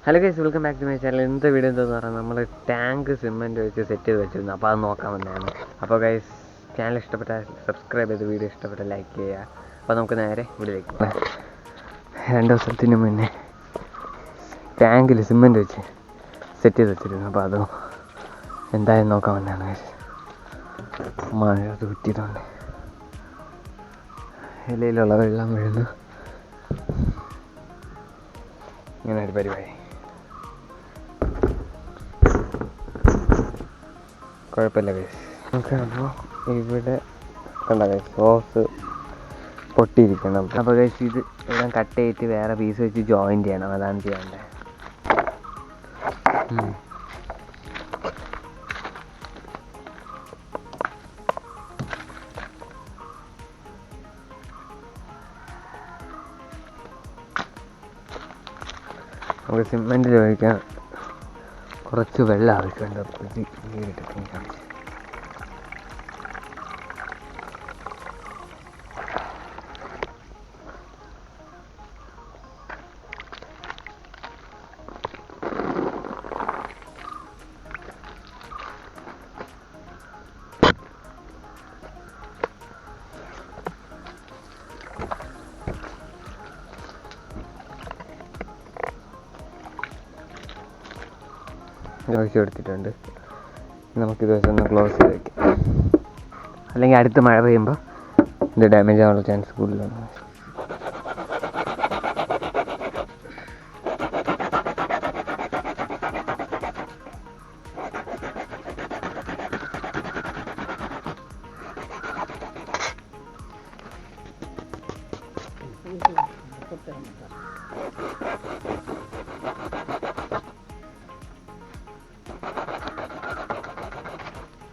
Hello guys, welcome back to my channel. ഇന്നത്തെ video എന്താണെന്ന് പറഞ്ഞാൽ നമ്മൾ ടാങ്ക് സിമെൻറ്റ് വെച്ച് സെറ്റ് ചെയ്ത് വെച്ചിരുന്നു. അപ്പോൾ അത് നോക്കാൻ വന്നതാണ്. അപ്പോൾ ഗൈസ്, ചാനൽ ഇഷ്ടപ്പെട്ടാൽ സബ്സ്ക്രൈബ് ചെയ്ത് വീഡിയോ ഇഷ്ടപ്പെട്ടാൽ ലൈക്ക് ചെയ്യുക. അപ്പോൾ നമുക്ക് നേരെ വീഡിയോയിലേക്ക് പോകാം. 2 ദിവസത്തിന് മുന്നേ ടാങ്കിൽ സിമെൻറ്റ് വെച്ച് സെറ്റ് ചെയ്ത് വെച്ചിരുന്നു. അപ്പോൾ അത് എന്തായാലും നോക്കാൻ വന്നതാണ് ഗൈസ്. മഴ കുറ്റിയതുകൊണ്ട് ഇലയിലുള്ള വെള്ളം വീഴുന്നു. ഇങ്ങനെ ഒരു പരിപാടി. കുഴപ്പമില്ല ഗൈസ്. നമുക്ക് അപ്പോൾ ഇവിടെ കണ്ട ഗൈസ്, സോസ് പൊട്ടിയിരിക്കണം. അപ്പോൾ ഗൈസ്, ഇത് എല്ലാം കട്ട് ചെയ്തിട്ട് വേറെ പീസ് വെച്ച് ജോയിൻറ്റ് ചെയ്യണം. അതാണ് ചെയ്യേണ്ടത്. നമുക്ക് സിമെൻറ്റിൽ ഒഴിക്കാൻ കുറച്ച് വെള്ളം ആവശ്യമുണ്ട്. അപ്പോൾ നീരിട്ടൊക്കെ കാണിച്ചു. ഒഴിച്ച് കൊടുത്തിട്ടുണ്ട്. നമുക്കിത് വെച്ചൊന്ന് ക്ലോസ് ചെയ്ത് വയ്ക്കാം. അല്ലെങ്കിൽ അടുത്ത മഴ പെയ്യുമ്പോൾ ഇത് ഡാമേജ് ആവാനുള്ള ചാൻസ് കൂടുതലാണ്.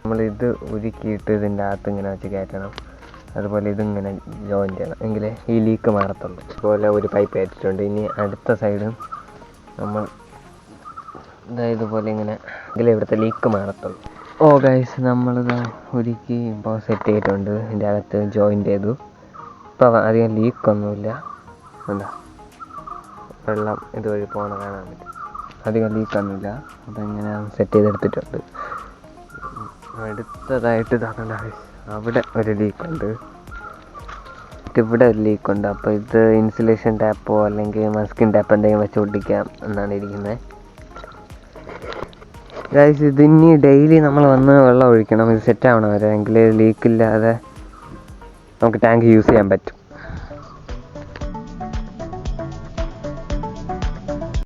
നമ്മളിത് ഉരുക്കിയിട്ട് ഇതിൻ്റെ അകത്ത് ഇങ്ങനെ വെച്ച് കയറ്റണം. അതുപോലെ ഇതിങ്ങനെ ജോയിൻ ചെയ്യണം, എങ്കിലേ ഈ ലീക്ക് മാറത്തുള്ളൂ. അതുപോലെ ഒരു പൈപ്പ് കയറ്റിട്ടുണ്ട്. ഇനി അടുത്ത സൈഡും നമ്മൾ ഇതുപോലെ ഇങ്ങനെ, എങ്കിലേ ഇവിടുത്തെ ലീക്ക് മാറത്തുള്ളൂ. ഓ ഗൈസ്, നമ്മളിത് ഉരുക്കി ഇപ്പോൾ സെറ്റ് ചെയ്തിട്ടുണ്ട്. ഇതിൻ്റെ അകത്ത് ജോയിൻ ചെയ്തു. ഇപ്പോൾ അധികം ലീക്കൊന്നുമില്ല. എന്താ വെള്ളം ഇതുവഴി പോകണ കാണാൻ പറ്റും. അധികം ലീക്കൊന്നുമില്ല. അപ്പോൾ ഇങ്ങനെ സെറ്റ് ചെയ്തെടുത്തിട്ടുണ്ട്. അടുത്തതായിട്ട് ഇതാക്കണ്ട, അവിടെ ഒരു ലീക്കുണ്ട്, ഇവിടെ ഒരു ലീക്കുണ്ട്. അപ്പോൾ ഇത് ഇൻസുലേഷൻ ടാപ്പോ അല്ലെങ്കിൽ മസ്കിൻ ടാപ്പ് എന്തെങ്കിലും വെച്ച് ഒട്ടിക്കാം എന്നാണ് ഇരിക്കുന്നത് ഗൈസ്. ഇതിനി ഡെയിലി നമ്മൾ വന്ന് വെള്ളം ഒഴിക്കണം. ഇത് സെറ്റ് ആവണം വരെ, എങ്കിൽ ലീക്കില്ലാതെ നമുക്ക് ടാങ്ക് യൂസ് ചെയ്യാൻ പറ്റും.